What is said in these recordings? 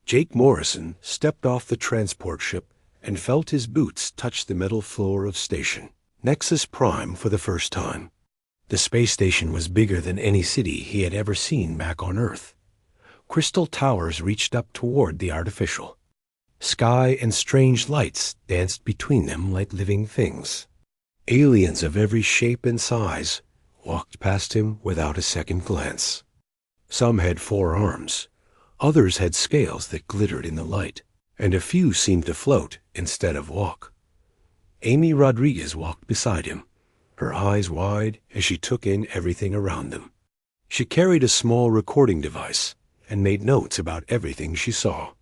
Jake Morrison stepped off the transport ship and felt his boots touch the metal floor of Station Nexus Prime for the first time. The space station was bigger than any city he had ever seen back on Earth. Crystal towers reached up toward the artificial. Sky and strange lights danced between them like living things. Aliens of every shape and size walked past him without a second glance. Some had 4 arms, others had scales that glittered in the light, and a few seemed to float instead of walk. Amy Rodriguez walked beside him, her eyes wide as she took in everything around them. She carried a small recording device and made notes about everything she saw.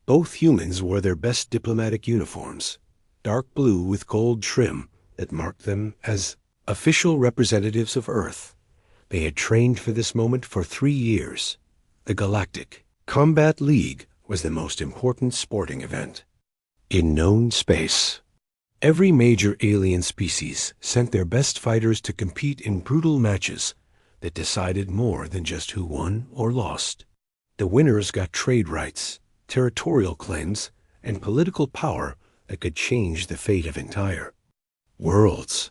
Both humans wore their best diplomatic uniforms, dark blue with gold trim that marked them as official representatives of Earth. They had trained for this moment for 3 years. The Galactic Combat League was the most important sporting event in known space. Every major alien species sent their best fighters to compete in brutal matches that decided more than just who won or lost. The winners got trade rights, territorial claims, and political power that could change the fate of entire worlds.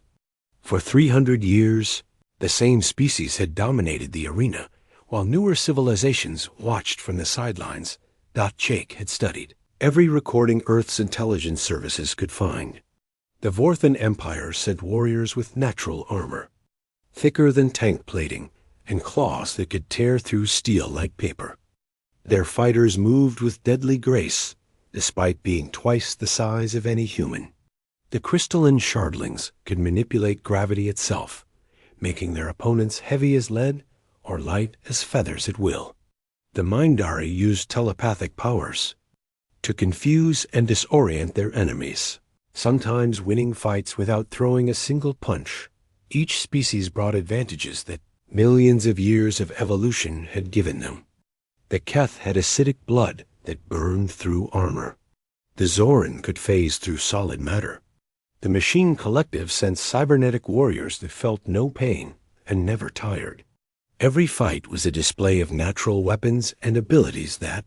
For 300 years, the same species had dominated the arena, while newer civilizations watched from the sidelines. Jake had studied every recording Earth's intelligence services could find. The Vorthan Empire sent warriors with natural armor, thicker than tank plating, and claws that could tear through steel like paper. Their fighters moved with deadly grace, despite being twice the size of any human. The crystalline shardlings could manipulate gravity itself, making their opponents heavy as lead or light as feathers at will. The Mindari used telepathic powers to confuse and disorient their enemies, sometimes winning fights without throwing a single punch. Each species brought advantages that millions of years of evolution had given them. The Keth had acidic blood that burned through armor. The Zoran could phase through solid matter. The Machine Collective sent cybernetic warriors that felt no pain and never tired. Every fight was a display of natural weapons and abilities that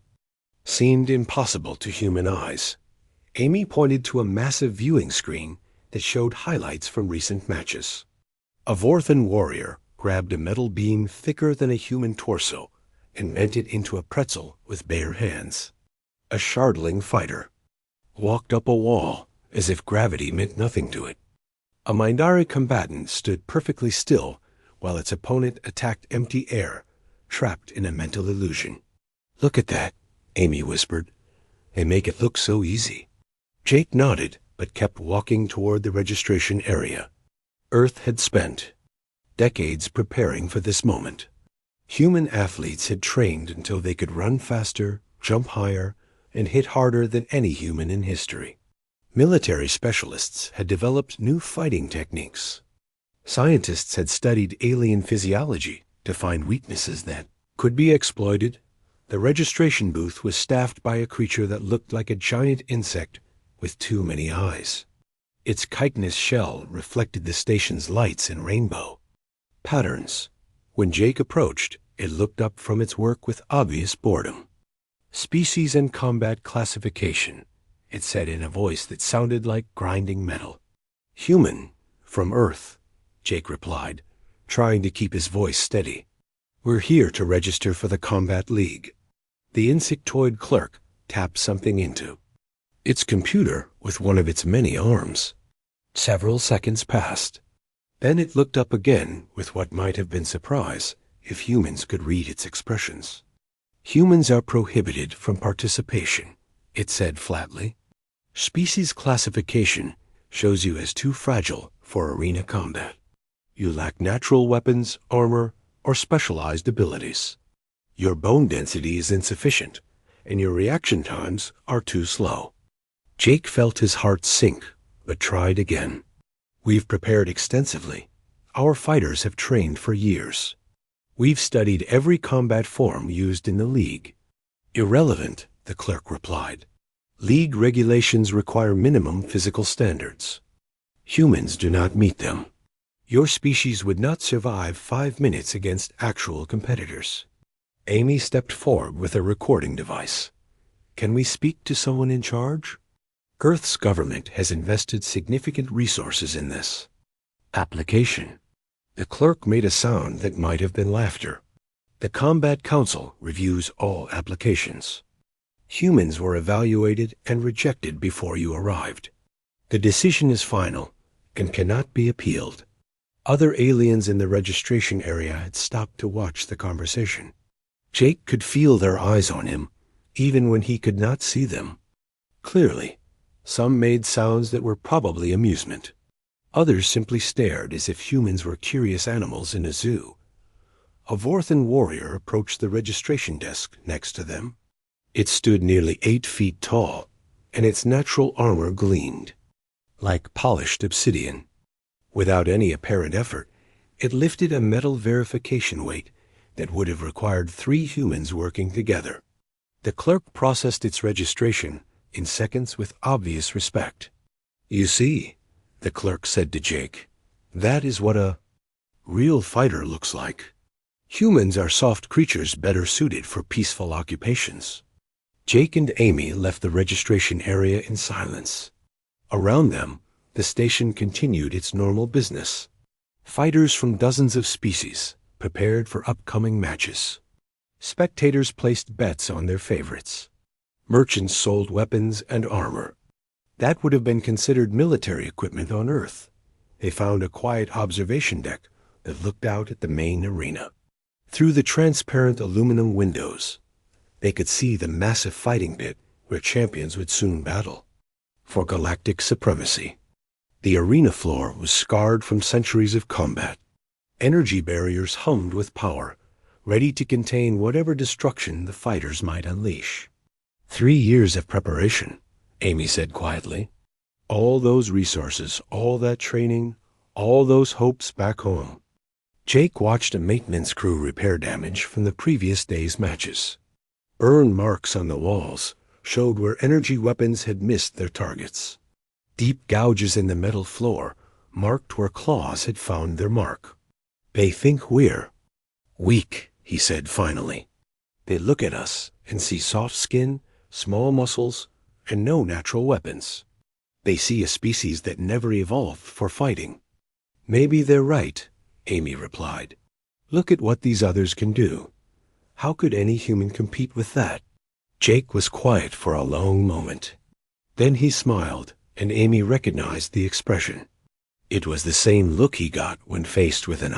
seemed impossible to human eyes. Amy pointed to a massive viewing screen that showed highlights from recent matches. A Vorthan warrior grabbed a metal beam thicker than a human torso and bent it into a pretzel with bare hands. A shardling fighter walked up a wall as if gravity meant nothing to it. A Mindari combatant stood perfectly still while its opponent attacked empty air, trapped in a mental illusion. "Look at that," Amy whispered. "They make it look so easy." Jake nodded, but kept walking toward the registration area. Earth had spent decades preparing for this moment. Human athletes had trained until they could run faster, jump higher, and hit harder than any human in history. Military specialists had developed new fighting techniques. Scientists had studied alien physiology to find weaknesses that could be exploited. The registration booth was staffed by a creature that looked like a giant insect with too many eyes. Its chitinous shell reflected the station's lights in rainbow patterns. When Jake approached, it looked up from its work with obvious boredom. "Species and combat classification," it said in a voice that sounded like grinding metal. "Human, from Earth," Jake replied, trying to keep his voice steady. "We're here to register for the Combat League." The insectoid clerk tapped something into its computer with one of its many arms. Several seconds passed. Then it looked up again with what might have been surprise if humans could read its expressions. "Humans are prohibited from participation," it said flatly. "Species classification shows you as too fragile for arena combat. You lack natural weapons, armor, or specialized abilities. Your bone density is insufficient, and your reaction times are too slow." Jake felt his heart sink, but tried again. "We've prepared extensively. Our fighters have trained for years. We've studied every combat form used in the League." "Irrelevant," the clerk replied. "League regulations require minimum physical standards. Humans do not meet them. Your species would not survive 5 minutes against actual competitors." Amy stepped forward with a recording device. Can we speak to someone in charge? Earth's government has invested significant resources in this. Application. The clerk made a sound that might have been laughter. The Combat Council reviews all applications. Humans were evaluated and rejected before you arrived. The decision is final and cannot be appealed. Other aliens in the registration area had stopped to watch the conversation. Jake could feel their eyes on him, even when he could not see them. Clearly, some made sounds that were probably amusement. Others simply stared as if humans were curious animals in a zoo. A Vorthan warrior approached the registration desk next to them. It stood nearly 8 feet tall, and its natural armor gleamed like polished obsidian. Without any apparent effort, it lifted a metal verification weight that would have required 3 humans working together. The clerk processed its registration in seconds with obvious respect. "You see," the clerk said to Jake, "that is what a real fighter looks like. Humans are soft creatures better suited for peaceful occupations." Jake and Amy left the registration area in silence. Around them, the station continued its normal business. Fighters from dozens of species prepared for upcoming matches. Spectators placed bets on their favorites. Merchants sold weapons and armor. That would have been considered military equipment on Earth. They found a quiet observation deck that looked out at the main arena. Through the transparent aluminum windows, they could see the massive fighting pit where champions would soon battle for galactic supremacy. The arena floor was scarred from centuries of combat. Energy barriers hummed with power, ready to contain whatever destruction the fighters might unleash. 3 years of preparation, Amy said quietly. All those resources, all that training, all those hopes back home. Jake watched a maintenance crew repair damage from the previous day's matches. Burn marks on the walls showed where energy weapons had missed their targets. Deep gouges in the metal floor marked where claws had found their mark. "They think we're weak," he said finally. "They look at us and see soft skin, small muscles, and no natural weapons. They see a species that never evolved for fighting." "Maybe they're right," Amy replied. "Look at what these others can do. How could any human compete with that?" Jake was quiet for a long moment. Then he smiled, and Amy recognized the expression. It was the same look he got when faced with an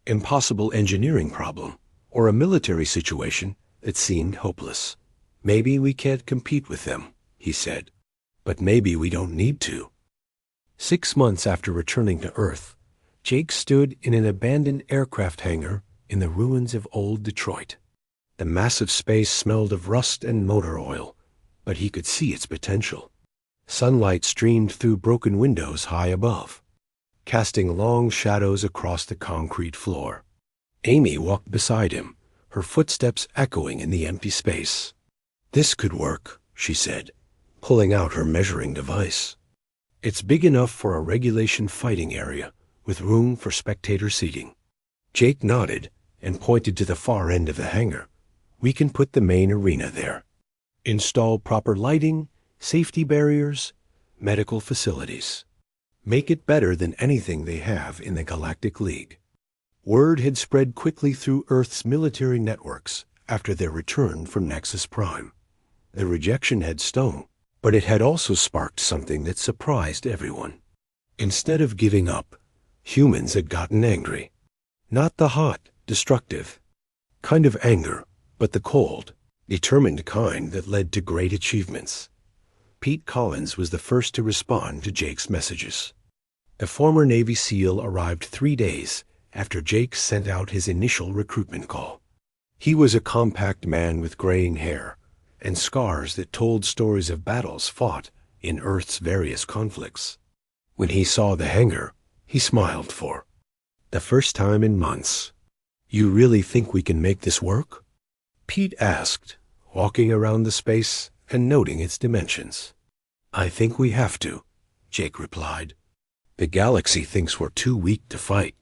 impossible engineering problem, or a military situation that seemed hopeless. "Maybe we can't compete with them," he said, "but maybe we don't need to." 6 months after returning to Earth, Jake stood in an abandoned aircraft hangar in the ruins of old Detroit. The massive space smelled of rust and motor oil, but he could see its potential. Sunlight streamed through broken windows high above, casting long shadows across the concrete floor. Amy walked beside him, her footsteps echoing in the empty space. "This could work," she said, pulling out her measuring device. "It's big enough for a regulation fighting area, with room for spectator seating." Jake nodded and pointed to the far end of the hangar. "We can put the main arena there. Install proper lighting, safety barriers, medical facilities. Make it better than anything they have in the Galactic League." Word had spread quickly through Earth's military networks after their return from Nexus Prime. The rejection had stung, but it had also sparked something that surprised everyone. Instead of giving up, humans had gotten angry. Not the hot, destructive kind of anger, but the cold, determined kind that led to great achievements. Pete Collins was the first to respond to Jake's messages. The former Navy SEAL arrived 3 days after Jake sent out his initial recruitment call. He was a compact man with graying hair and scars that told stories of battles fought in Earth's various conflicts. When he saw the hangar, he smiled for the first time in months. "You really think we can make this work?" Pete asked, walking around the space and noting its dimensions. "I think we have to," Jake replied. "The galaxy thinks we're too weak to fight.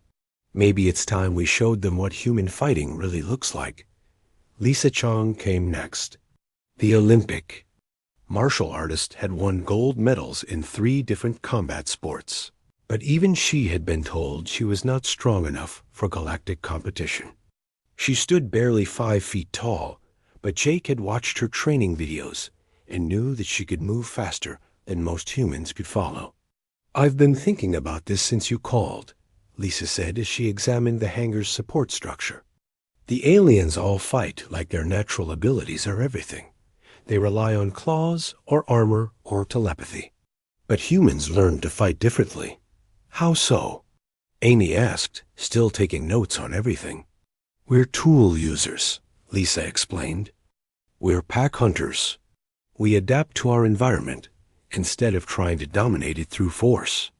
Maybe it's time we showed them what human fighting really looks like." Lisa Chong came next. The Olympic martial artist had won gold medals in 3 different combat sports. But even she had been told she was not strong enough for galactic competition. She stood barely 5 feet tall, but Jake had watched her training videos and knew that she could move faster than most humans could follow. "I've been thinking about this since you called," Lisa said as she examined the hangar's support structure. "The aliens all fight like their natural abilities are everything. They rely on claws or armor or telepathy. But humans learn to fight differently." "How so?" Amy asked, still taking notes on everything. "We're tool users," Lisa explained. "We're pack hunters. We adapt to our environment instead of trying to dominate it through force.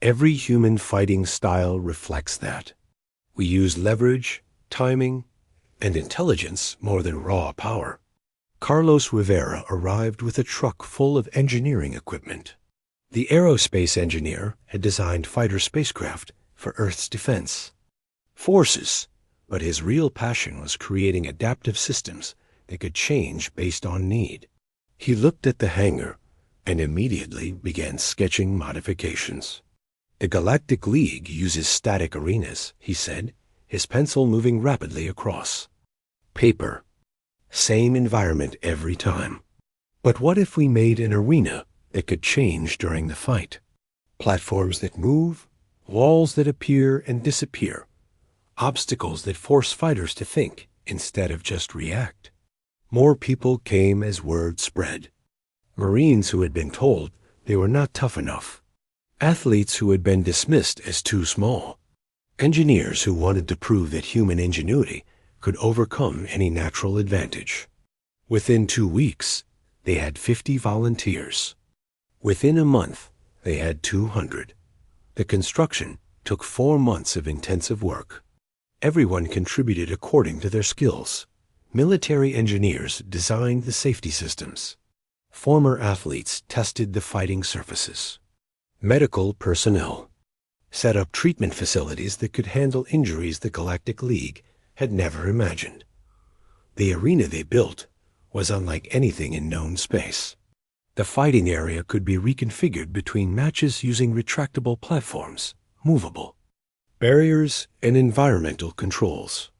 Every human fighting style reflects that. We use leverage, timing, and intelligence more than raw power." Carlos Rivera arrived with a truck full of engineering equipment. The aerospace engineer had designed fighter spacecraft for Earth's defense forces, but his real passion was creating adaptive systems that could change based on need. He looked at the hangar and immediately began sketching modifications. "The Galactic League uses static arenas," he said, his pencil moving rapidly across. "Paper. Same environment every time. But what if we made an arena that could change during the fight? Platforms that move, walls that appear and disappear, obstacles that force fighters to think instead of just react." More people came as word spread. Marines who had been told they were not tough enough. Athletes who had been dismissed as too small. Engineers who wanted to prove that human ingenuity could overcome any natural advantage. Within 2 weeks, they had 50 volunteers. Within a month, they had 200. The construction took 4 months of intensive work. Everyone contributed according to their skills. Military engineers designed the safety systems. Former athletes tested the fighting surfaces. Medical personnel set up treatment facilities that could handle injuries the Galactic League had never imagined. The arena they built was unlike anything in known space. The fighting area could be reconfigured between matches using retractable platforms, movable barriers, and environmental controls.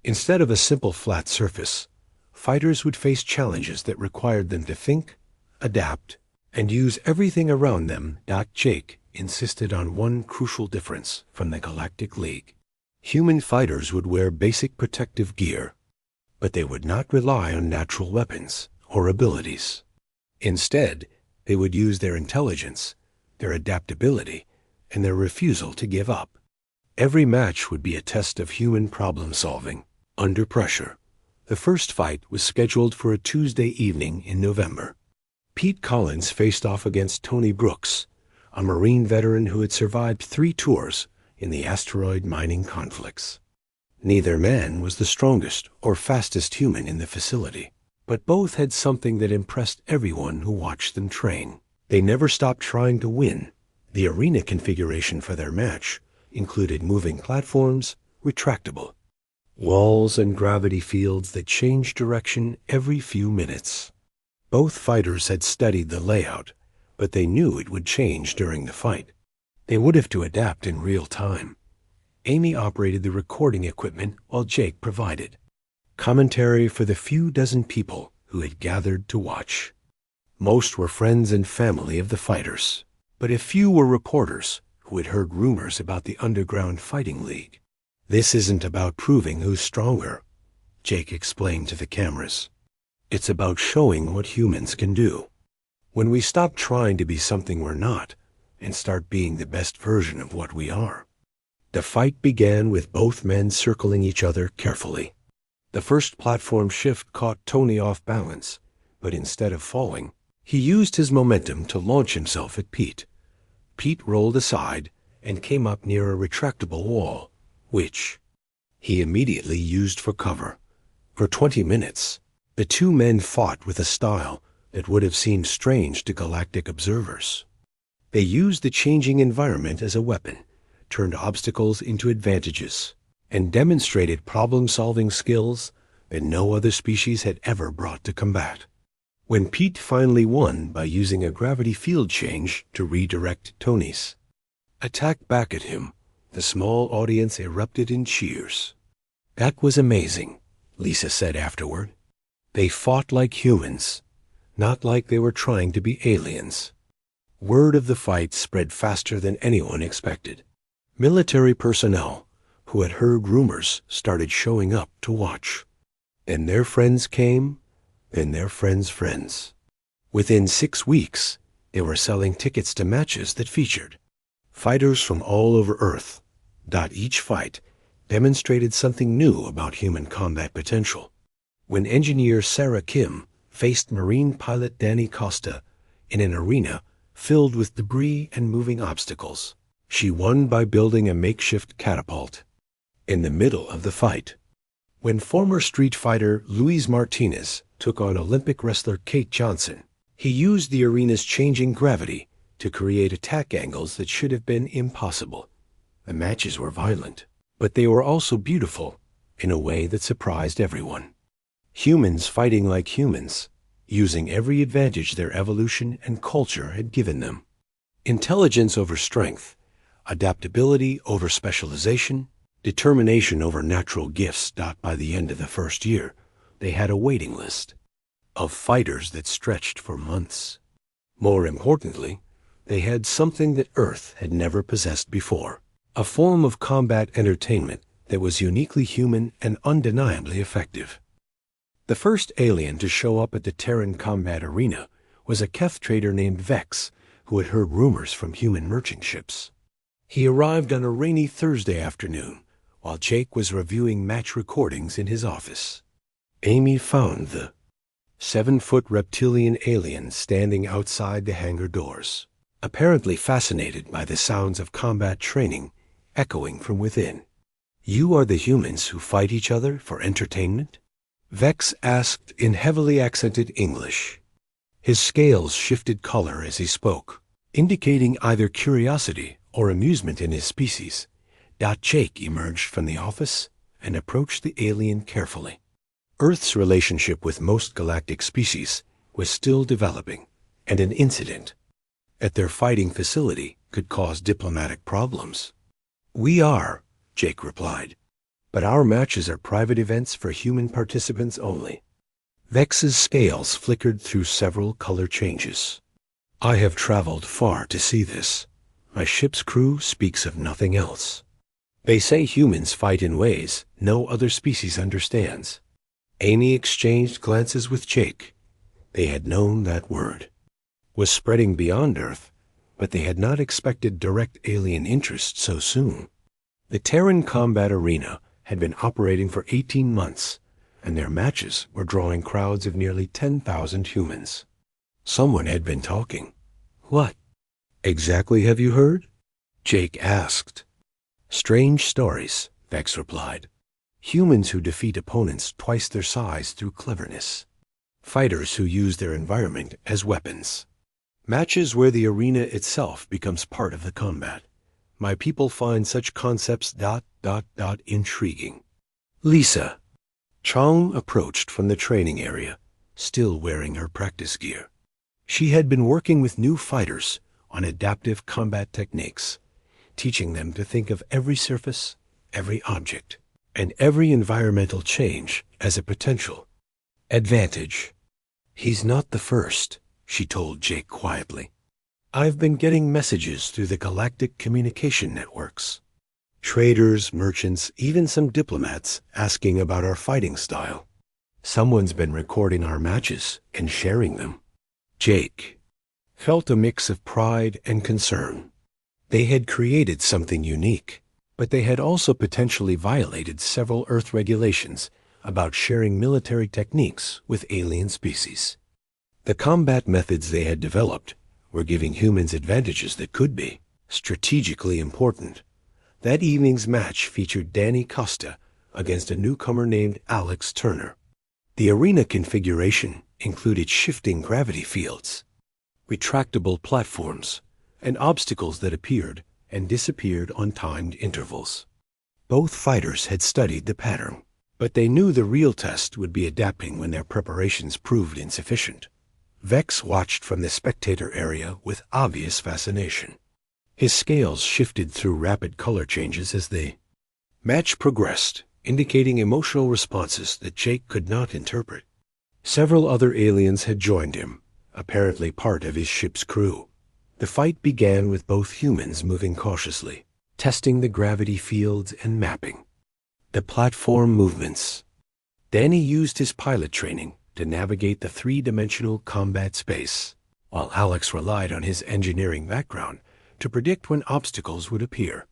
Instead of a simple flat surface, fighters would face challenges that required them to think, adapt, and use everything around them. Jake insisted on one crucial difference from the Galactic League. Human fighters would wear basic protective gear, but they would not rely on natural weapons or abilities. Instead, they would use their intelligence, their adaptability, and their refusal to give up. Every match would be a test of human problem-solving under pressure. The first fight was scheduled for a Tuesday evening in November. Pete Collins faced off against Tony Brooks, a Marine veteran who had survived 3 tours in the asteroid mining conflicts. Neither man was the strongest or fastest human in the facility, but both had something that impressed everyone who watched them train. They never stopped trying to win. The arena configuration for their match included moving platforms, retractable walls, and gravity fields that changed direction every few minutes. Both fighters had studied the layout, but they knew it would change during the fight. They would have to adapt in real time. Amy operated the recording equipment while Jake provided commentary for the few dozen people who had gathered to watch. Most were friends and family of the fighters, but a few were reporters who had heard rumors about the underground fighting league. "This isn't about proving who's stronger," Jake explained to the cameras. "It's about showing what humans can do. When we stop trying to be something we're not and start being the best version of what we are." The fight began with both men circling each other carefully. The first platform shift caught Tony off balance, but instead of falling, he used his momentum to launch himself at Pete. Pete rolled aside and came up near a retractable wall, which he immediately used for cover. For 20 minutes, the 2 men fought with a style that would have seemed strange to galactic observers. They used the changing environment as a weapon, turned obstacles into advantages, and demonstrated problem-solving skills that no other species had ever brought to combat. when Pete finally won by using a gravity field change to redirect Tony's attack back at him, the small audience erupted in cheers. "That was amazing," Lisa said afterward. "They fought like humans, not like they were trying to be aliens." Word of the fight spread faster than anyone expected. Military personnel who had heard rumors started showing up to watch. And their friends came, and their friends' friends. Within 6 weeks, they were selling tickets to matches that featured fighters from all over Earth. Each fight demonstrated something new about human combat potential. When engineer Sarah Kim faced Marine pilot Danny Costa in an arena filled with debris and moving obstacles, she won by building a makeshift catapult. In the middle of the fight, when former Street Fighter Luis Martinez took on Olympic wrestler Kate Johnson, he used the arena's changing gravity to create attack angles that should have been impossible. The matches were violent, but they were also beautiful in a way that surprised everyone. Humans fighting like humans, using every advantage their evolution and culture had given them. Intelligence over strength, adaptability over specialization, determination over natural gifts. By the end of the first year, they had a waiting list of fighters that stretched for months. More importantly, they had something that Earth had never possessed before, a form of combat entertainment that was uniquely human and undeniably effective. The first alien to show up at the Terran combat arena was a Keth trader named Vex, who had heard rumors from human merchant ships. He arrived on a rainy Thursday afternoon, while Jake was reviewing match recordings in his office. Amy found the 7-foot reptilian alien standing outside the hangar doors, apparently fascinated by the sounds of combat training echoing from within. "You are the humans who fight each other for entertainment?" Vex asked in heavily accented English. His scales shifted color as he spoke, indicating either curiosity or amusement in his species. Jake emerged from the office and approached the alien carefully. Earth's relationship with most galactic species was still developing, and an incident at their fighting facility could cause diplomatic problems. "We are," Jake replied, "but our matches are private events for human participants only." Vex's scales flickered through several color changes. "I have traveled far to see this. My ship's crew speaks of nothing else. They say humans fight in ways no other species understands." Amy exchanged glances with Jake. They had known that word was spreading beyond Earth, but they had not expected direct alien interest so soon. The Terran combat arena had been operating for 18 months, and their matches were drawing crowds of nearly 10,000 humans. Someone had been talking. "What exactly have you heard?" Jake asked. "Strange stories," Vex replied. "Humans who defeat opponents twice their size through cleverness. Fighters who use their environment as weapons. Matches where the arena itself becomes part of the combat. My people find such concepts ... intriguing." "Lisa." Chong approached from the training area, still wearing her practice gear. She had been working with new fighters on adaptive combat techniques, teaching them to think of every surface, every object, and every environmental change as a potential advantage. "He's not the first," she told Jake quietly. "I've been getting messages through the galactic communication networks. Traders, merchants, even some diplomats asking about our fighting style. Someone's been recording our matches and sharing them." Jake felt a mix of pride and concern. They had created something unique, but they had also potentially violated several Earth regulations about sharing military techniques with alien species. The combat methods they had developed were giving humans advantages that could be strategically important. That evening's match featured Danny Costa against a newcomer named Alex Turner. The arena configuration included shifting gravity fields, retractable platforms, and obstacles that appeared and disappeared on timed intervals. Both fighters had studied the pattern, but they knew the real test would be adapting when their preparations proved insufficient. Vex watched from the spectator area with obvious fascination. His scales shifted through rapid color changes as the match progressed, indicating emotional responses that Jake could not interpret. Several other aliens had joined him, apparently part of his ship's crew. The fight began with both humans moving cautiously, testing the gravity fields and mapping the platform movements. Danny used his pilot training to navigate the three-dimensional combat space, while Alex relied on his engineering background to predict when obstacles would appear.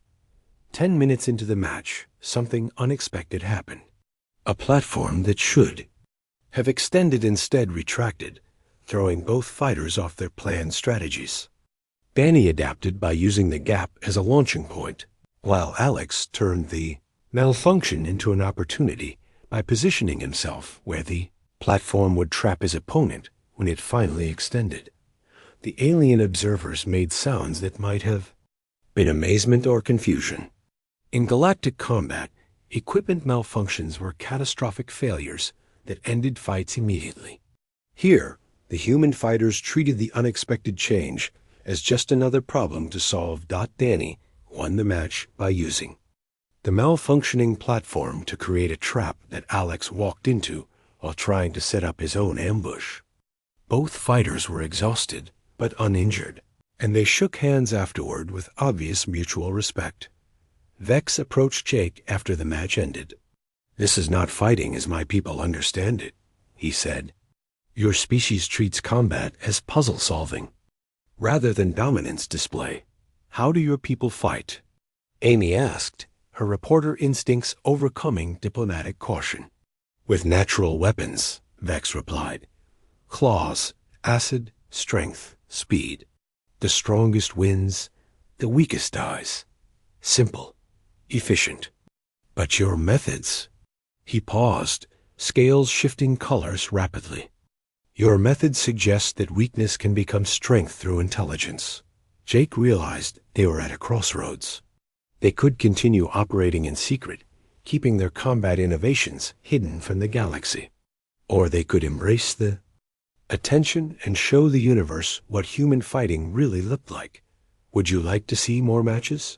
10 minutes into the match, something unexpected happened. A platform that should have extended instead retracted, throwing both fighters off their planned strategies. Danny adapted by using the gap as a launching point, while Alex turned the malfunction into an opportunity by positioning himself where the platform would trap his opponent when it finally extended. The alien observers made sounds that might have been amazement or confusion. In galactic combat, equipment malfunctions were catastrophic failures that ended fights immediately. Here, the human fighters treated the unexpected change as just another problem to solve. Danny won the match by using the malfunctioning platform to create a trap that Alex walked into while trying to set up his own ambush. Both fighters were exhausted but uninjured, and they shook hands afterward with obvious mutual respect. Vex approached Jake after the match ended. "This is not fighting as my people understand it," he said. "Your species treats combat as puzzle solving, rather than dominance display. How do your people fight?" Amy asked, her reporter instincts overcoming diplomatic caution. "With natural weapons," Vex replied. "Claws, acid, strength, speed. The strongest wins, the weakest dies. Simple, efficient. But your methods—" He paused, scales shifting colors rapidly. "Your methods suggest that weakness can become strength through intelligence." Jake realized they were at a crossroads. They could continue operating in secret, keeping their combat innovations hidden from the galaxy. Or they could embrace the attention and show the universe what human fighting really looked like. "Would you like to see more matches?"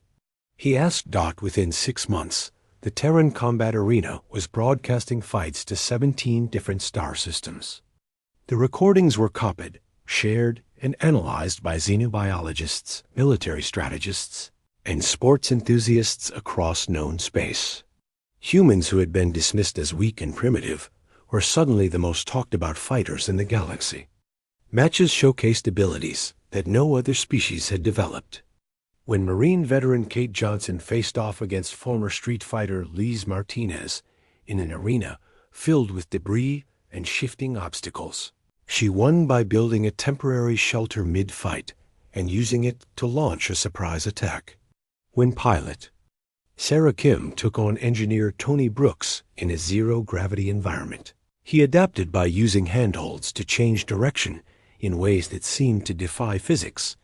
he asked. Within 6 months, the Terran Combat Arena was broadcasting fights to 17 different star systems. The recordings were copied, shared, and analyzed by xenobiologists, military strategists, and sports enthusiasts across known space. Humans who had been dismissed as weak and primitive were suddenly the most talked about fighters in the galaxy. Matches showcased abilities that no other species had developed. When Marine veteran Kate Johnson faced off against former Street Fighter Liz Martinez in an arena filled with debris and shifting obstacles, she won by building a temporary shelter mid-fight and using it to launch a surprise attack. When pilot Sarah Kim took on engineer Tony Brooks in a zero-gravity environment, he adapted by using handholds to change direction in ways that seemed to defy physics.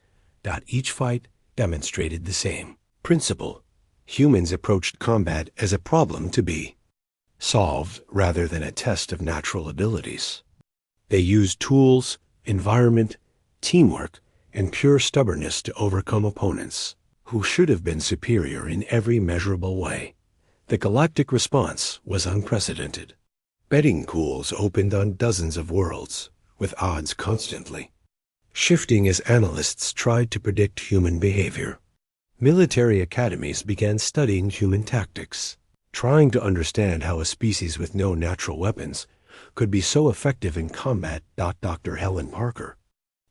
Each fight demonstrated the same principle. Humans approached combat as a problem to be solved rather than a test of natural abilities. They used tools, environment, teamwork, and pure stubbornness to overcome opponents who should have been superior in every measurable way. The galactic response was unprecedented. Betting pools opened on dozens of worlds, with odds constantly shifting as analysts tried to predict human behavior. Military academies began studying human tactics, trying to understand how a species with no natural weapons could be so effective in combat. Dr. Helen Parker,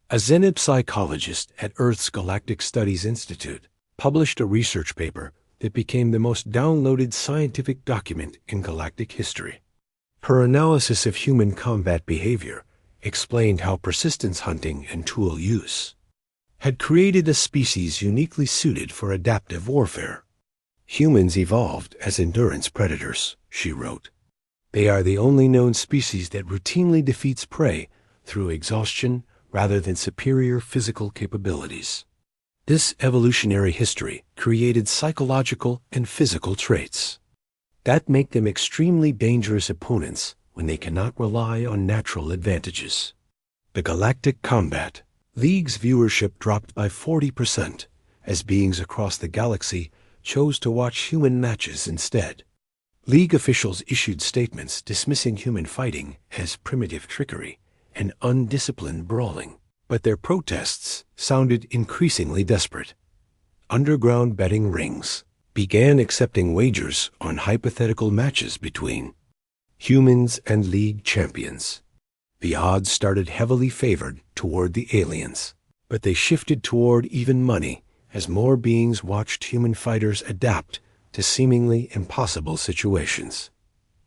a Zenib psychologist at Earth's Galactic Studies Institute, published a research paper that became the most downloaded scientific document in galactic history. Her analysis of human combat behavior explained how persistence hunting and tool use had created a species uniquely suited for adaptive warfare. "Humans evolved as endurance predators," she wrote. "They are the only known species that routinely defeats prey through exhaustion rather than superior physical capabilities. This evolutionary history created psychological and physical traits that make them extremely dangerous opponents when they cannot rely on natural advantages." The Galactic Combat. League's viewership dropped by 40% as beings across the galaxy chose to watch human matches instead. League officials issued statements dismissing human fighting as primitive trickery and undisciplined brawling. But their protests sounded increasingly desperate. Underground betting rings began accepting wagers on hypothetical matches between humans and League champions. The odds started heavily favored toward the aliens, but they shifted toward even money as more beings watched human fighters adapt to seemingly impossible situations.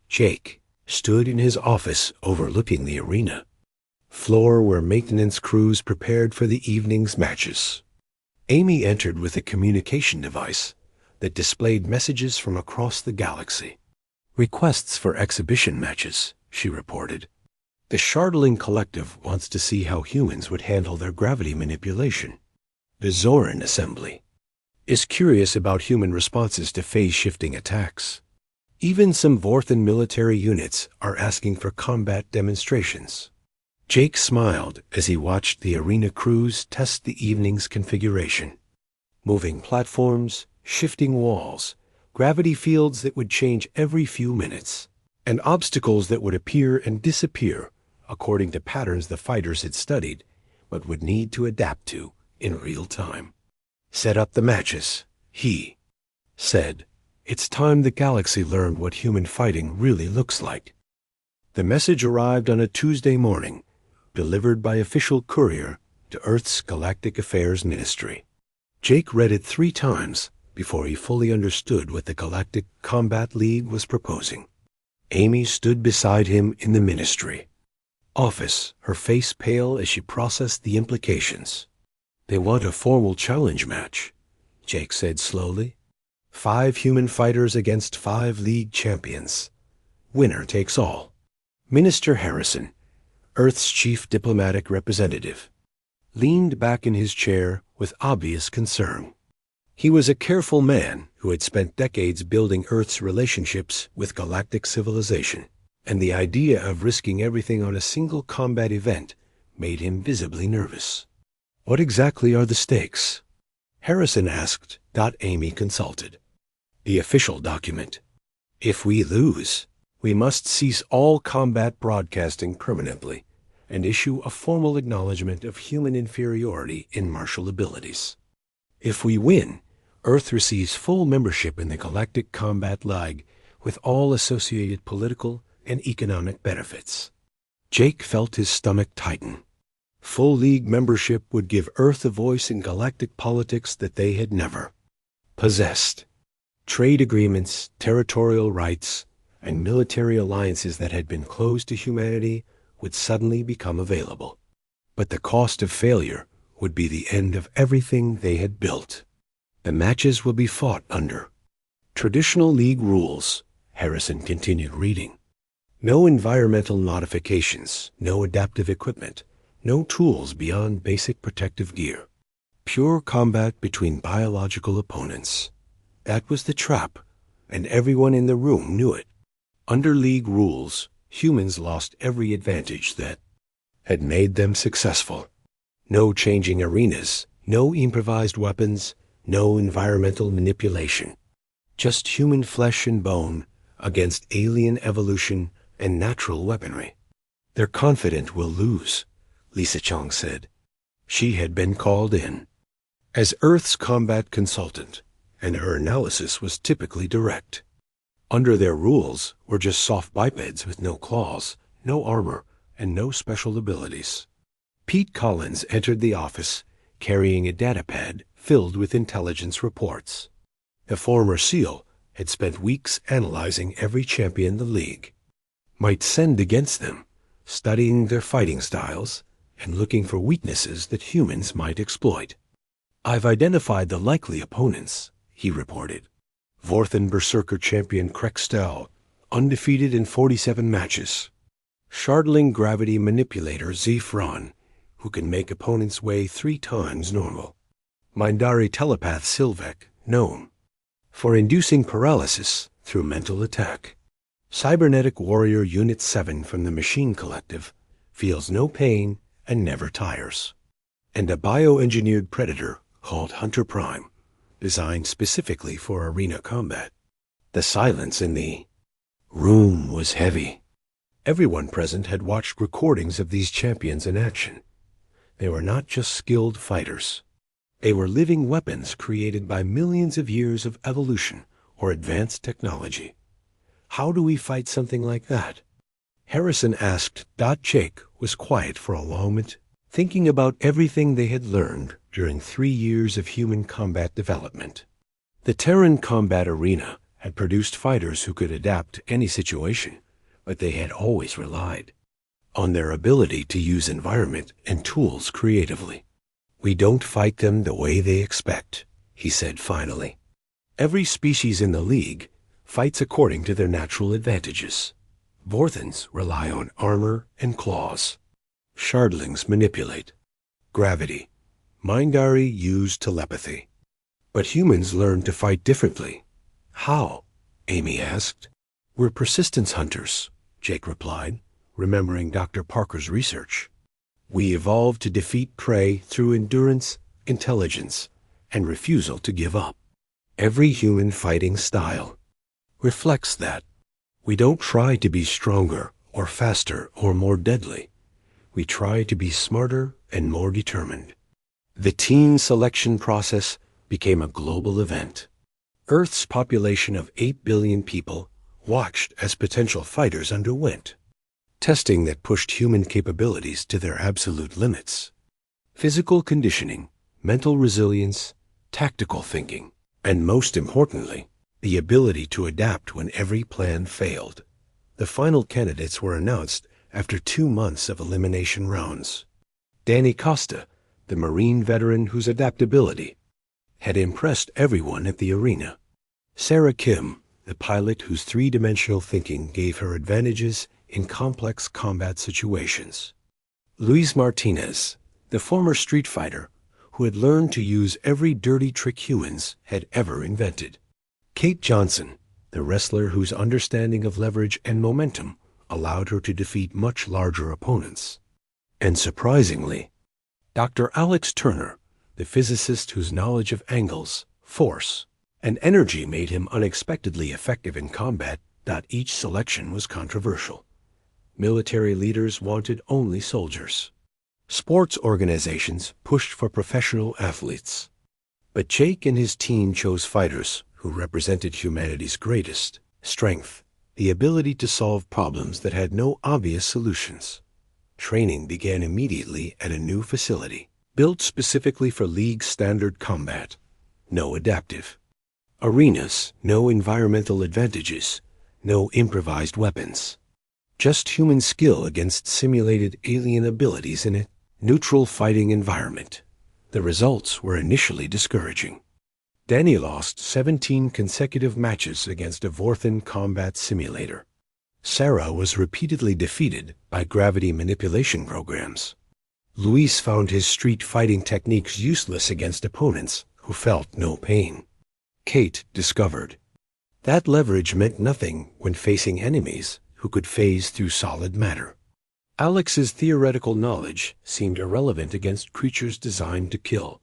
Jake stood in his office overlooking the arena, floor where maintenance crews prepared for the evening's matches. Amy entered with a communication device that displayed messages from across the galaxy. Requests for exhibition matches, she reported. The Shardling Collective wants to see how humans would handle their gravity manipulation. The Zoran Assembly is curious about human responses to phase-shifting attacks. Even some Vorthan military units are asking for combat demonstrations. Jake smiled as he watched the arena crews test the evening's configuration. Moving platforms, shifting walls, gravity fields that would change every few minutes, and obstacles that would appear and disappear according to patterns the fighters had studied but would need to adapt to in real time. Set up the matches, he said. It's time the galaxy learned what human fighting really looks like. The message arrived on a Tuesday morning, delivered by official courier to Earth's Galactic Affairs Ministry. Jake read it 3 times before he fully understood what the Galactic Combat League was proposing. Amy stood beside him in the ministry office, her face pale as she processed the implications. They want a formal challenge match, Jake said slowly. 5 human fighters against 5 League champions. Winner takes all. Minister Harrison, Earth's chief diplomatic representative, leaned back in his chair with obvious concern. He was a careful man who had spent decades building Earth's relationships with galactic civilization, and the idea of risking everything on a single combat event made him visibly nervous. What exactly are the stakes? Harrison asked. Amy consulted. The official document. If we lose, we must cease all combat broadcasting permanently and issue a formal acknowledgement of human inferiority in martial abilities. If we win, Earth receives full membership in the Galactic Combat League with all associated political and economic benefits. Jake felt his stomach tighten. Full League membership would give Earth a voice in galactic politics that they had never possessed. Trade agreements, territorial rights, and military alliances that had been closed to humanity would suddenly become available. But the cost of failure would be the end of everything they had built. The matches will be fought under traditional League rules, Harrison continued reading. No environmental modifications, no adaptive equipment, no tools beyond basic protective gear. Pure combat between biological opponents. That was the trap, and everyone in the room knew it. Under League rules, humans lost every advantage that had made them successful. No changing arenas, no improvised weapons, no environmental manipulation. Just human flesh and bone against alien evolution and natural weaponry. They're confident we'll lose, Lisa Chong said. She had been called in as Earth's combat consultant, and her analysis was typically direct. Under their rules were just soft bipeds with no claws, no armor, and no special abilities. Pete Collins entered the office carrying a datapad filled with intelligence reports. The former SEAL had spent weeks analyzing every champion the League might send against them, studying their fighting styles and looking for weaknesses that humans might exploit. I've identified the likely opponents, he reported. Vorthan Berserker champion Krextel, undefeated in 47 matches. Shardling gravity manipulator Zephyron, who can make opponents weigh 3 times normal. Mindari telepath Sylvek, known for inducing paralysis through mental attack. Cybernetic warrior Unit 7 from the Machine Collective feels no pain and never tires. And a bioengineered predator called Hunter Prime, designed specifically for arena combat. The silence in the room was heavy. Everyone present had watched recordings of these champions in action. They were not just skilled fighters. They were living weapons created by millions of years of evolution or advanced technology. How do we fight something like that? Harrison asked. Jake was quiet for a moment, thinking about everything they had learned during 3 years of human combat development. The Terran combat arena had produced fighters who could adapt to any situation, but they had always relied on their ability to use environment and tools creatively. "We don't fight them the way they expect," he said finally. "Every species in the League fights according to their natural advantages. Vorthans rely on armor and claws. Shardlings manipulate gravity. Mindari use telepathy. But humans learn to fight differently." "How?" Amy asked. "We're persistence hunters," Jake replied, remembering Dr. Parker's research. "We evolved to defeat prey through endurance, intelligence, and refusal to give up. Every human fighting style reflects that. We don't try to be stronger or faster or more deadly. We try to be smarter and more determined." The teen selection process became a global event. Earth's population of 8 billion people watched as potential fighters underwent testing that pushed human capabilities to their absolute limits. Physical conditioning, mental resilience, tactical thinking, and most importantly, the ability to adapt when every plan failed. The final candidates were announced after 2 months of elimination rounds. Danny Costa, the Marine veteran whose adaptability had impressed everyone at the arena. Sarah Kim, the pilot whose 3-dimensional thinking gave her advantages in complex combat situations. Luis Martinez, the former street fighter who had learned to use every dirty trick humans had ever invented. Kate Johnson, the wrestler whose understanding of leverage and momentum allowed her to defeat much larger opponents. And surprisingly, Dr. Alex Turner, the physicist whose knowledge of angles, force, and energy made him unexpectedly effective in combat. Each selection was controversial. Military leaders wanted only soldiers. Sports organizations pushed for professional athletes. But Jake and his team chose fighters who represented humanity's greatest strength, the ability to solve problems that had no obvious solutions. Training began immediately at a new facility, built specifically for League standard combat. No adaptive arenas, no environmental advantages, no improvised weapons. Just human skill against simulated alien abilities in a neutral fighting environment. The results were initially discouraging. Danny lost 17 consecutive matches against a Vorthan combat simulator. Sarah was repeatedly defeated by gravity manipulation programs. Luis found his street fighting techniques useless against opponents who felt no pain. Kate discovered that leverage meant nothing when facing enemies who could phase through solid matter. Alex's theoretical knowledge seemed irrelevant against creatures designed to kill,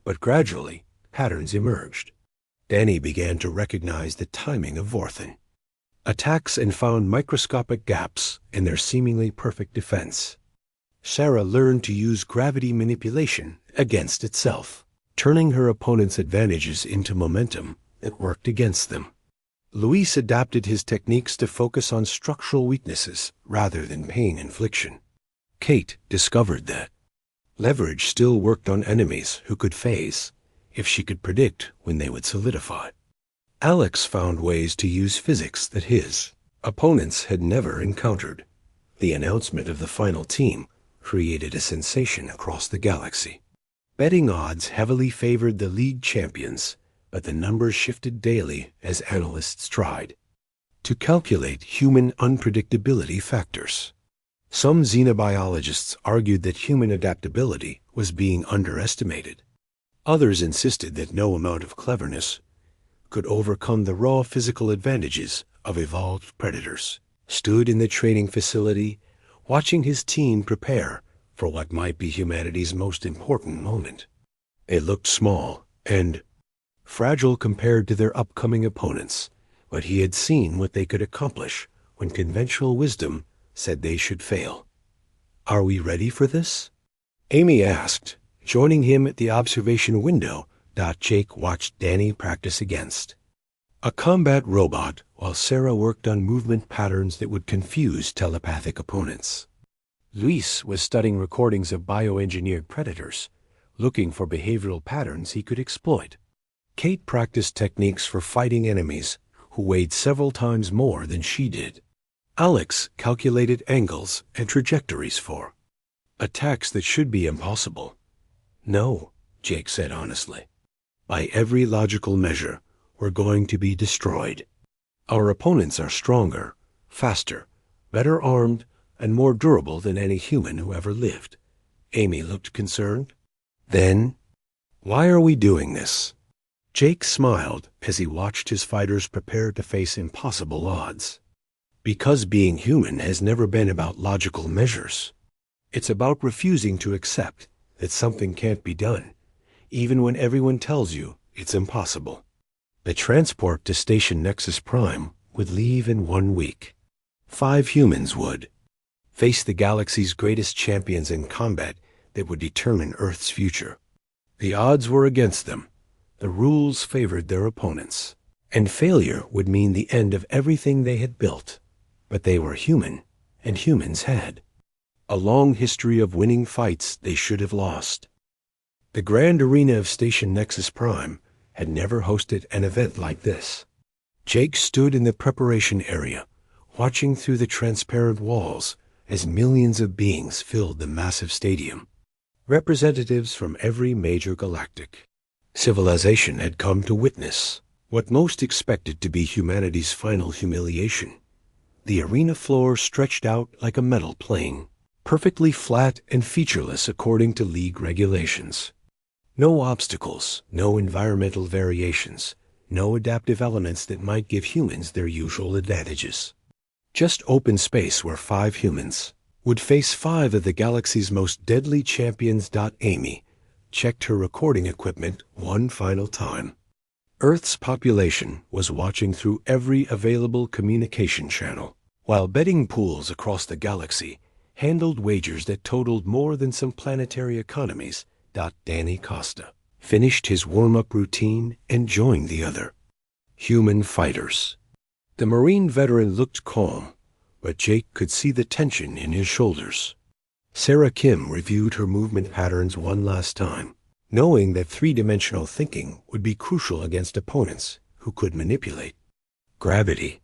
but gradually patterns emerged. Danny began to recognize the timing of Vorthan attacks and found microscopic gaps in their seemingly perfect defense. Sarah learned to use gravity manipulation against itself, turning her opponent's advantages into momentum that worked against them. Luis adapted his techniques to focus on structural weaknesses rather than pain infliction. Kate discovered that leverage still worked on enemies who could phase, if she could predict when they would solidify. Alex found ways to use physics that his opponents had never encountered. The announcement of the final team created a sensation across the galaxy. Betting odds heavily favored the League champions, but the numbers shifted daily as analysts tried to calculate human unpredictability factors. Some xenobiologists argued that human adaptability was being underestimated. Others insisted that no amount of cleverness could overcome the raw physical advantages of evolved predators. Stood in the training facility, watching his team prepare for what might be humanity's most important moment. It looked small and fragile compared to their upcoming opponents, but he had seen what they could accomplish when conventional wisdom said they should fail. "Are we ready for this?" Amy asked, joining him at the observation window Jake watched Danny practice against. A combat robot, while Sarah worked on movement patterns that would confuse telepathic opponents. Luis was studying recordings of bioengineered predators, looking for behavioral patterns he could exploit. Kate practiced techniques for fighting enemies who weighed several times more than she did. Alex calculated angles and trajectories for attacks that should be impossible. "No," Jake said honestly. "By every logical measure, we're going to be destroyed. Our opponents are stronger, faster, better armed, and more durable than any human who ever lived." Amy looked concerned. "Then, why are we doing this?" Jake smiled as he watched his fighters prepare to face impossible odds. "Because being human has never been about logical measures. It's about refusing to accept that something can't be done, even when everyone tells you it's impossible." The transport to Station Nexus Prime would leave in 1 week. 5 humans would face the galaxy's greatest champions in combat that would determine Earth's future. The odds were against them. The rules favored their opponents, and failure would mean the end of everything they had built. But they were human, and humans had a long history of winning fights they should have lost. The grand arena of Station Nexus Prime had never hosted an event like this. Jake stood in the preparation area, watching through the transparent walls as millions of beings filled the massive stadium. Representatives from every major galactic civilization had come to witness what most expected to be humanity's final humiliation. The arena floor stretched out like a metal plane, perfectly flat and featureless according to League regulations. No obstacles, no environmental variations, no adaptive elements that might give humans their usual advantages. Just open space where 5 humans would face 5 of the galaxy's most deadly champions. Amy checked her recording equipment one final time. Earth's population was watching through every available communication channel, while betting pools across the galaxy handled wagers that totaled more than some planetary economies. Danny Costa finished his warm-up routine and joined the other human fighters. The Marine veteran looked calm, but Jake could see the tension in his shoulders. Sarah Kim reviewed her movement patterns one last time, knowing that 3-dimensional thinking would be crucial against opponents who could manipulate gravity.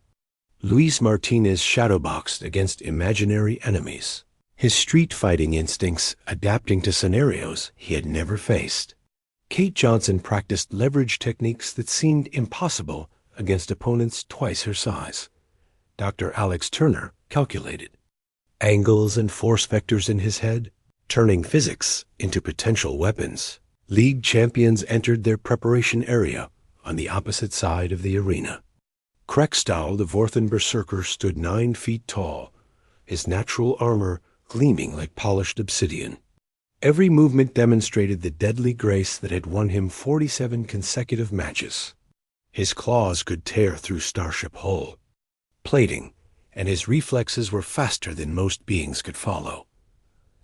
Luis Martinez shadowboxed against imaginary enemies, his street-fighting instincts adapting to scenarios he had never faced. Kate Johnson practiced leverage techniques that seemed impossible against opponents twice her size. Dr. Alex Turner calculated angles and force vectors in his head, turning physics into potential weapons. League champions entered their preparation area on the opposite side of the arena. Kreckstall, the Vorthan berserker, stood 9 feet tall, his natural armor gleaming like polished obsidian. Every movement demonstrated the deadly grace that had won him 47 consecutive matches. His claws could tear through starship hull, plating, and his reflexes were faster than most beings could follow.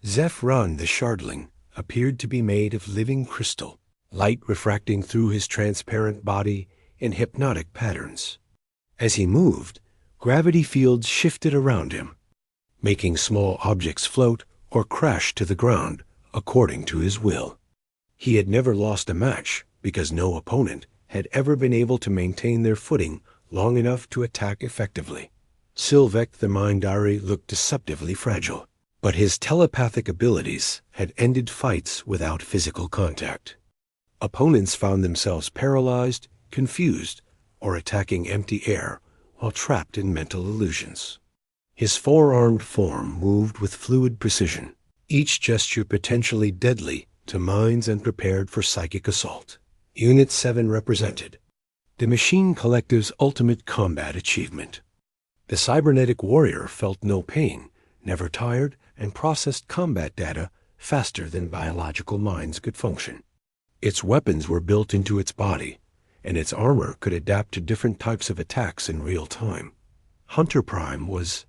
Zeph-Ran the Shardling appeared to be made of living crystal, light refracting through his transparent body in hypnotic patterns. As he moved, gravity fields shifted around him, making small objects float or crash to the ground according to his will. He had never lost a match because no opponent had ever been able to maintain their footing long enough to attack effectively. Sylvek the Mindari looked deceptively fragile, but his telepathic abilities had ended fights without physical contact. Opponents found themselves paralyzed, confused, or attacking empty air while trapped in mental illusions. His 4-armed form moved with fluid precision, each gesture potentially deadly to minds unprepared for psychic assault. Unit 7 represented the Machine Collective's ultimate combat achievement. The cybernetic warrior felt no pain, never tired, and processed combat data faster than biological minds could function. Its weapons were built into its body, and its armor could adapt to different types of attacks in real time. Hunter Prime was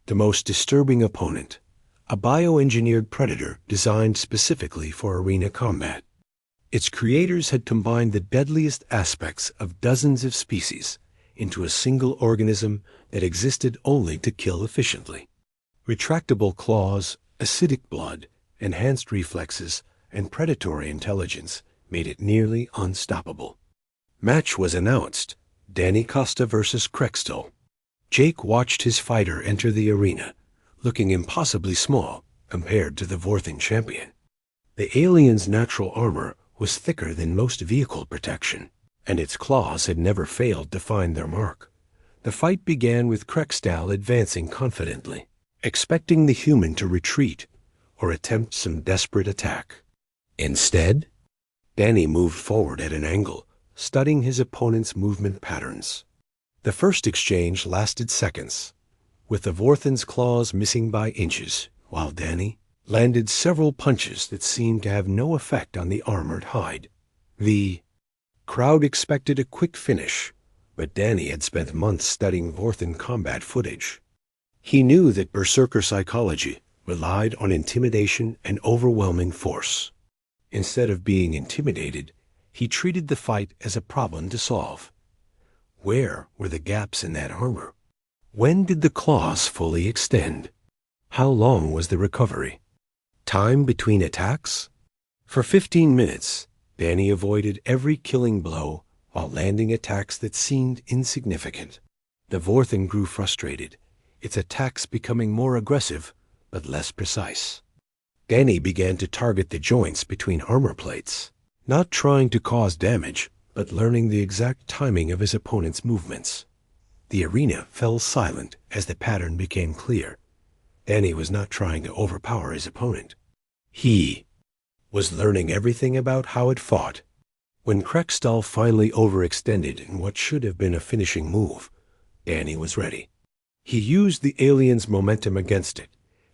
the most disturbing opponent, a bioengineered predator designed specifically for arena combat. Its creators had combined the deadliest aspects of dozens of species into a single organism that existed only to kill efficiently. Retractable claws, acidic blood, enhanced reflexes, and predatory intelligence made it nearly unstoppable. Match was announced: Danny Costa versus Krextel. Jake watched his fighter enter the arena, looking impossibly small compared to the Vorthan champion. The alien's natural armor was thicker than most vehicle protection, and its claws had never failed to find their mark. The fight began with Krextal advancing confidently, expecting the human to retreat or attempt some desperate attack. Instead, Danny moved forward at an angle, studying his opponent's movement patterns. The first exchange lasted seconds, with the Vorthan's claws missing by inches, while Danny landed several punches that seemed to have no effect on the armored hide. The crowd expected a quick finish, but Danny had spent months studying Vorthan combat footage. He knew that berserker psychology relied on intimidation and overwhelming force. Instead of being intimidated, he treated the fight as a problem to solve. Where were the gaps in that armor? When did the claws fully extend? How long was the recovery? Time between attacks? For 15 minutes, Danny avoided every killing blow while landing attacks that seemed insignificant. The Vorthan grew frustrated, its attacks becoming more aggressive but less precise. Danny began to target the joints between armor plates, not trying to cause damage, but learning the exact timing of his opponent's movements. The arena fell silent as the pattern became clear. Danny was not trying to overpower his opponent. He was learning everything about how it fought. When Krextal finally overextended in what should have been a finishing move, Danny was ready. He used the alien's momentum against it,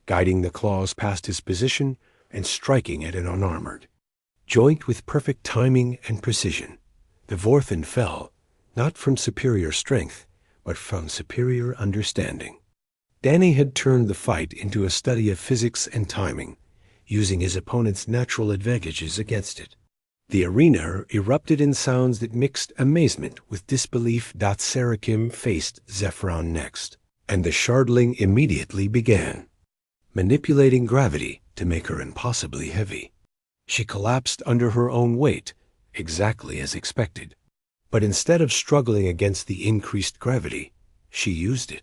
guiding the claws past his position and striking at it unarmored. Joint with perfect timing and precision, the Vorthan fell, not from superior strength, but from superior understanding. Danny had turned the fight into a study of physics and timing, using his opponent's natural advantages against it. The arena erupted in sounds that mixed amazement with disbelief. Sarakim faced Zephyron next, and the shardling immediately began, manipulating gravity to make her impossibly heavy. She collapsed under her own weight, exactly as expected. But instead of struggling against the increased gravity, she used it.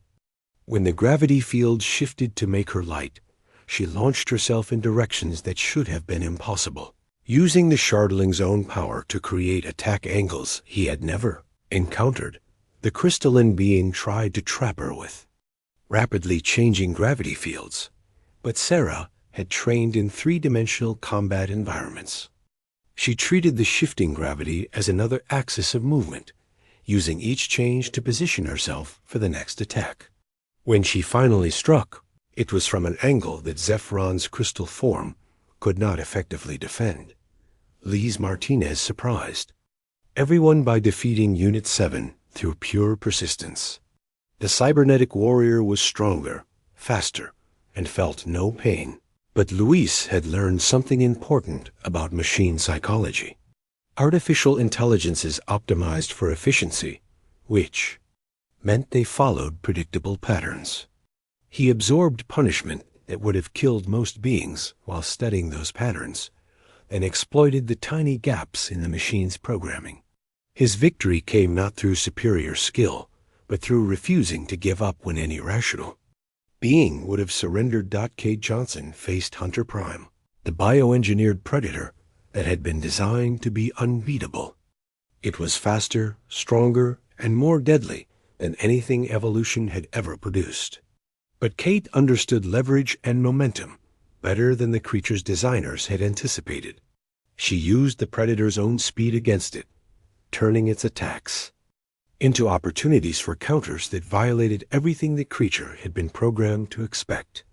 When the gravity field shifted to make her light, she launched herself in directions that should have been impossible, using the shardling's own power to create attack angles he had never encountered. The crystalline being tried to trap her with rapidly changing gravity fields, but Sarah had trained in three-dimensional combat environments. She treated the shifting gravity as another axis of movement, using each change to position herself for the next attack. When she finally struck, it was from an angle that Zephyron's crystal form could not effectively defend. Lise Martinez surprised everyone by defeating Unit 7 through pure persistence. The cybernetic warrior was stronger, faster, and felt no pain. But Luis had learned something important about machine psychology. Artificial intelligences optimized for efficiency, which meant they followed predictable patterns. He absorbed punishment that would have killed most beings while studying those patterns, and exploited the tiny gaps in the machine's programming. His victory came not through superior skill, but through refusing to give up when irrational. Being would have surrendered. Kate Johnson faced Hunter Prime, the bioengineered predator that had been designed to be unbeatable. It was faster, stronger, and more deadly than anything evolution had ever produced. But Kate understood leverage and momentum better than the creature's designers had anticipated. She used the predator's own speed against it, turning its attacks into opportunities for counters that violated everything the creature had been programmed to expect.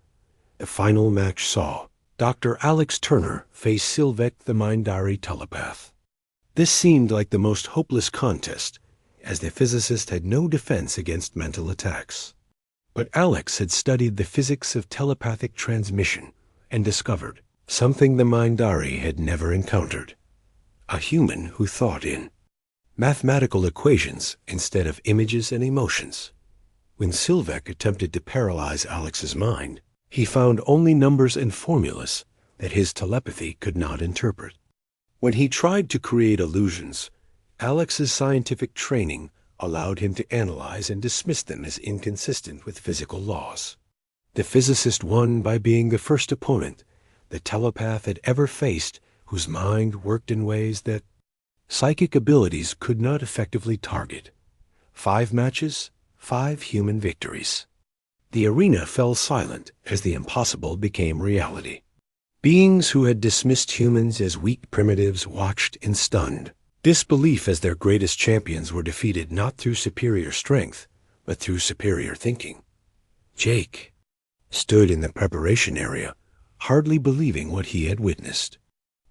The final match saw Dr. Alex Turner face Sylvek the Mindari telepath. This seemed like the most hopeless contest, as the physicist had no defense against mental attacks. But Alex had studied the physics of telepathic transmission and discovered something the Mindari had never encountered: a human who thought in mathematical equations instead of images and emotions. When Sylvek attempted to paralyze Alex's mind, he found only numbers and formulas that his telepathy could not interpret. When he tried to create illusions, Alex's scientific training allowed him to analyze and dismiss them as inconsistent with physical laws. The physicist won by being the first opponent the telepath had ever faced whose mind worked in ways that psychic abilities could not effectively target. 5 matches, 5 human victories. The arena fell silent as the impossible became reality. Beings who had dismissed humans as weak primitives watched in stunned disbelief as their greatest champions were defeated not through superior strength, but through superior thinking. Jake stood in the preparation area, hardly believing what he had witnessed.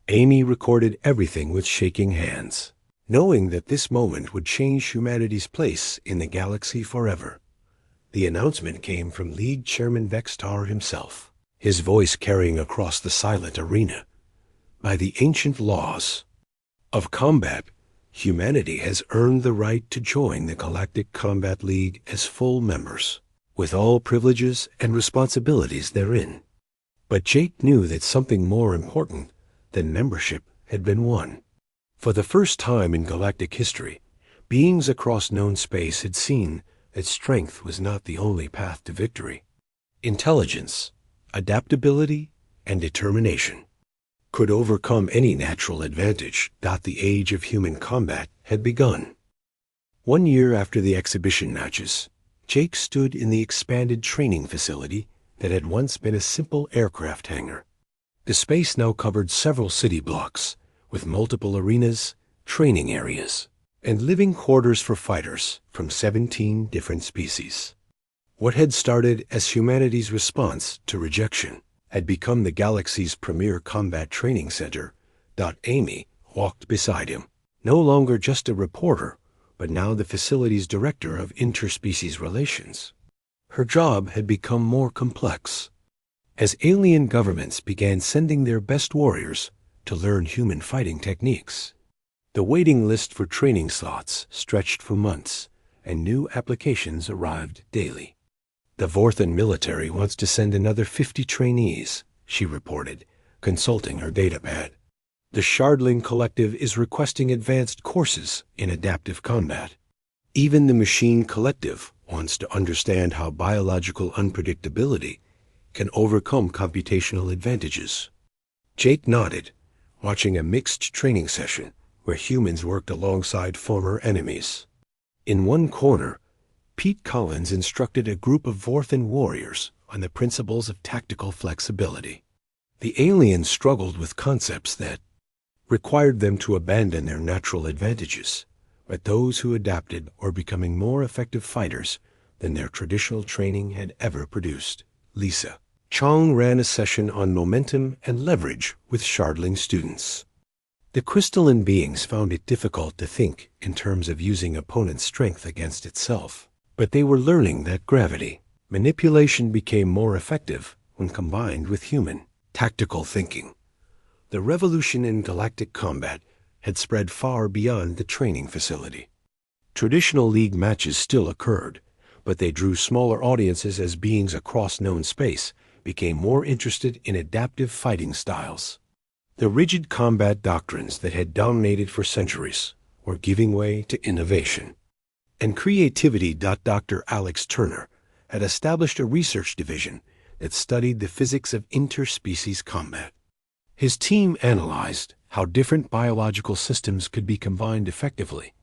Amy recorded everything with shaking hands, knowing that this moment would change humanity's place in the galaxy forever. The announcement came from League Chairman Vextar himself, his voice carrying across the silent arena. By the ancient laws of combat, humanity has earned the right to join the Galactic Combat League as full members, with all privileges and responsibilities therein. But Jake knew that something more important than membership had been won. For the first time in galactic history, beings across known space had seen that strength was not the only path to victory. Intelligence, adaptability, and determination could overcome any natural advantage. The age of human combat had begun. 1 year after the exhibition matches, Jake stood in the expanded training facility that had once been a simple aircraft hangar. The space now covered several city blocks, with multiple arenas, training areas, and living quarters for fighters from 17 different species. What had started as humanity's response to rejection had become the galaxy's premier combat training center. Amy walked beside him, no longer just a reporter, but now the facility's director of interspecies relations. Her job had become more complex. As alien governments began sending their best warriors to learn human fighting techniques, the waiting list for training slots stretched for months, and new applications arrived daily. The Vorthan military wants to send another 50 trainees, she reported, consulting her datapad. The Shardling Collective is requesting advanced courses in adaptive combat. Even the Machine Collective wants to understand how biological unpredictability can overcome computational advantages. Jake nodded, watching a mixed training session where humans worked alongside former enemies. In one corner, Pete Collins instructed a group of Vorthan warriors on the principles of tactical flexibility. The aliens struggled with concepts that required them to abandon their natural advantages, but those who adapted were becoming more effective fighters than their traditional training had ever produced. Lisa Chong ran a session on momentum and leverage with Shardling students. The crystalline beings found it difficult to think in terms of using opponent's strength against itself, but they were learning that gravity manipulation became more effective when combined with human tactical thinking. The revolution in galactic combat had spread far beyond the training facility. Traditional league matches still occurred, but they drew smaller audiences as beings across known space became more interested in adaptive fighting styles. The rigid combat doctrines that had dominated for centuries were giving way to innovation and creativity. Dr. Alex Turner had established a research division that studied the physics of interspecies combat. His team analyzed how different biological systems could be combined effectively,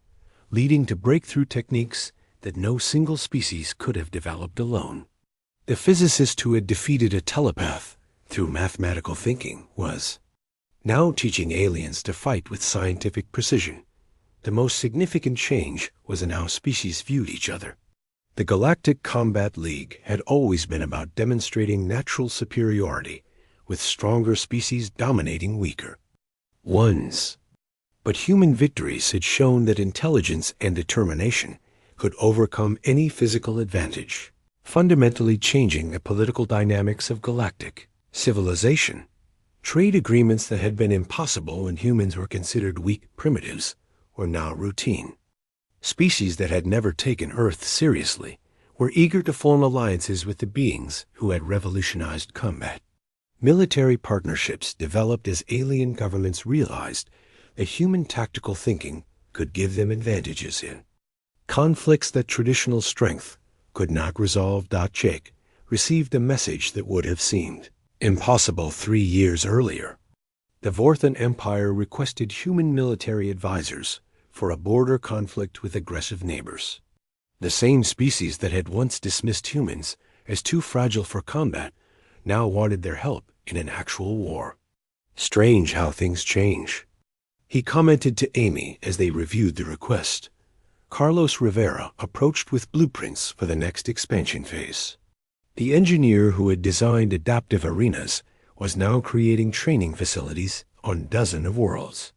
leading to breakthrough techniques that no single species could have developed alone. The physicist who had defeated a telepath through mathematical thinking was now teaching aliens to fight with scientific precision. The most significant change was in how species viewed each other. The Galactic Combat League had always been about demonstrating natural superiority, with stronger species dominating weaker ones. But human victories had shown that intelligence and determination could overcome any physical advantage, fundamentally changing the political dynamics of galactic civilization. Trade agreements that had been impossible when humans were considered weak primitives were now routine. Species that had never taken Earth seriously were eager to form alliances with the beings who had revolutionized combat. Military partnerships developed as alien governments realized that human tactical thinking could give them advantages in conflicts that traditional strength could not resolve. Jake received a message that would have seemed impossible 3 years earlier. The Vorthan Empire requested human military advisors for a border conflict with aggressive neighbors. The same species that had once dismissed humans as too fragile for combat now wanted their help in an actual war. Strange how things change, he commented to Amy as they reviewed the request. Carlos Rivera approached with blueprints for the next expansion phase. The engineer who had designed adaptive arenas was now creating training facilities on dozens of worlds.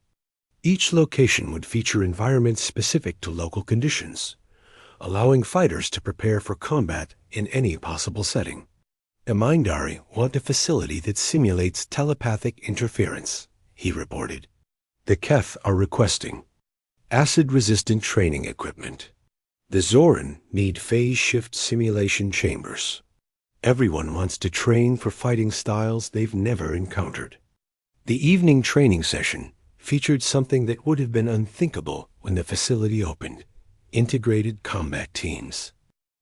Each location would feature environments specific to local conditions, allowing fighters to prepare for combat in any possible setting. The Mindari want a facility that simulates telepathic interference, he reported. The Keth are requesting acid-resistant training equipment. The Zoran need phase shift simulation chambers. Everyone wants to train for fighting styles they've never encountered. The evening training session featured something that would have been unthinkable when the facility opened: integrated combat teams.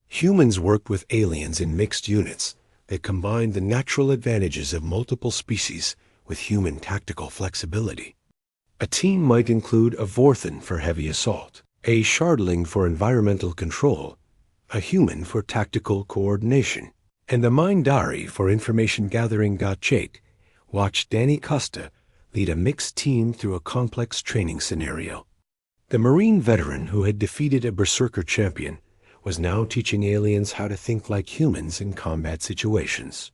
Humans worked with aliens in mixed units that combined the natural advantages of multiple species with human tactical flexibility. A team might include a Vorthan for heavy assault, a Shardling for environmental control, a human for tactical coordination, and the Mindari for information gathering. Jake watched Danny Costa lead a mixed team through a complex training scenario. The Marine veteran who had defeated a Berserker champion was now teaching aliens how to think like humans in combat situations.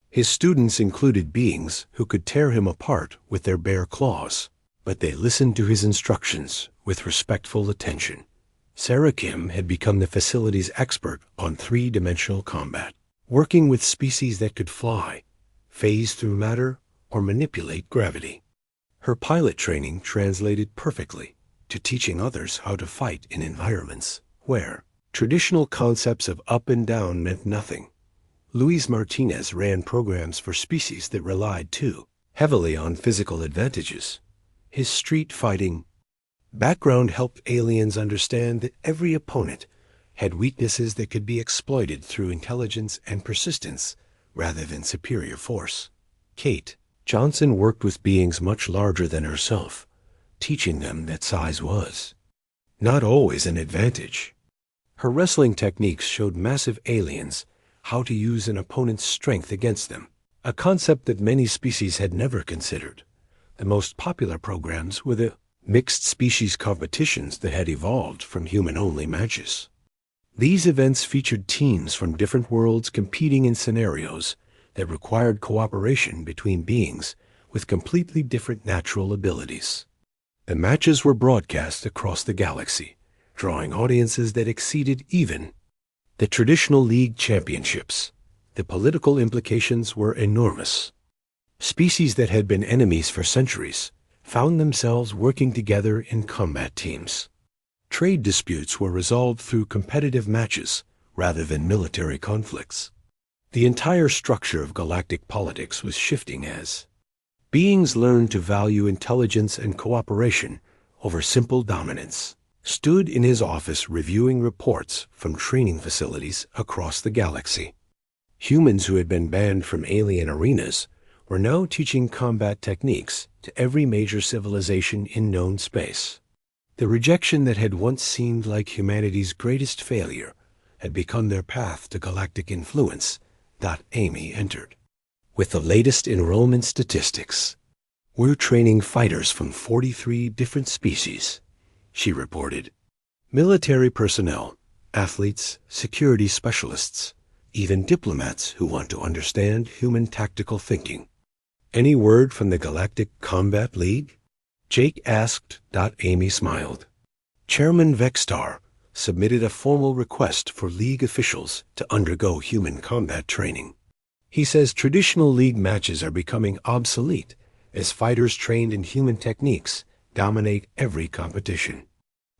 His students included beings who could tear him apart with their bare claws, but they listened to his instructions with respectful attention. Sarah Kim had become the facility's expert on three-dimensional combat, working with species that could fly, phase through matter, or manipulate gravity. Her pilot training translated perfectly to teaching others how to fight in environments where traditional concepts of up and down meant nothing. Luis Martinez ran programs for species that relied too heavily on physical advantages. His street fighting background helped aliens understand that every opponent had weaknesses that could be exploited through intelligence and persistence rather than superior force. Kate Johnson worked with beings much larger than herself, teaching them that size was not always an advantage. Her wrestling techniques showed massive aliens how to use an opponent's strength against them, a concept that many species had never considered. The most popular programs were the mixed species competitions that had evolved from human-only matches. These events featured teams from different worlds competing in scenarios that required cooperation between beings with completely different natural abilities. The matches were broadcast across the galaxy, drawing audiences that exceeded even the traditional league championships. The political implications were enormous. Species that had been enemies for centuries found themselves working together in combat teams. Trade disputes were resolved through competitive matches rather than military conflicts. The entire structure of galactic politics was shifting as beings learned to value intelligence and cooperation over simple dominance. Stood in his office reviewing reports from training facilities across the galaxy. Humans who had been banned from alien arenas were now teaching combat techniques to every major civilization in known space. The rejection that had once seemed like humanity's greatest failure had become their path to galactic influence. Amy entered with the latest enrollment statistics. We're training fighters from 43 different species, she reported. Military personnel, athletes, security specialists, even diplomats who want to understand human tactical thinking. "Any word from the Galactic Combat League?" Jake asked. Amy smiled. Chairman Vexstar submitted a formal request for League officials to undergo human combat training. He says traditional League matches are becoming obsolete as fighters trained in human techniques dominate every competition.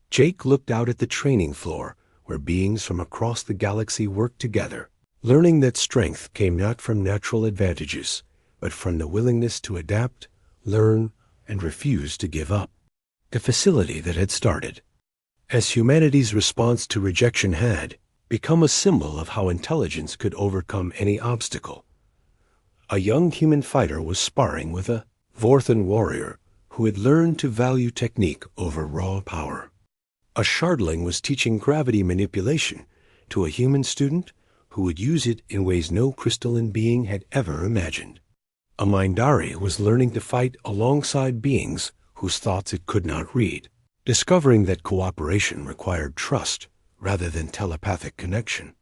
Jake looked out at the training floor where beings from across the galaxy worked together, learning that strength came not from natural advantages, but from the willingness to adapt, learn, and refuse to give up. The facility that had started as humanity's response to rejection had become a symbol of how intelligence could overcome any obstacle. A young human fighter was sparring with a Vorthan warrior who had learned to value technique over raw power. A Shardling was teaching gravity manipulation to a human student who would use it in ways no crystalline being had ever imagined. A Mindari was learning to fight alongside beings whose thoughts it could not read, discovering that cooperation required trust rather than telepathic connection.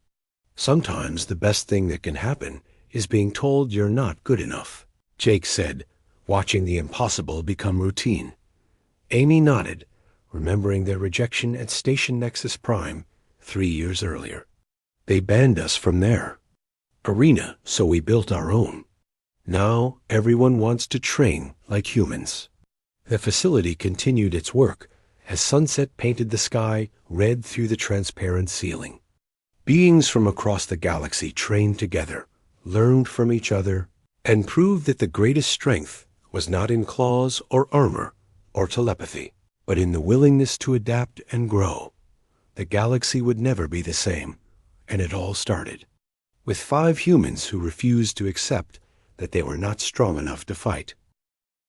Sometimes the best thing that can happen is being told you're not good enough, Jake said, watching the impossible become routine. Amy nodded, remembering their rejection at Station Nexus Prime 3 years earlier. They banned us from their arena, so we built our own. Now everyone wants to train like humans. The facility continued its work as sunset painted the sky red through the transparent ceiling. Beings from across the galaxy trained together, learned from each other, and proved that the greatest strength was not in claws or armor or telepathy, but in the willingness to adapt and grow. The galaxy would never be the same, and it all started with 5 humans who refused to accept that they were not strong enough to fight.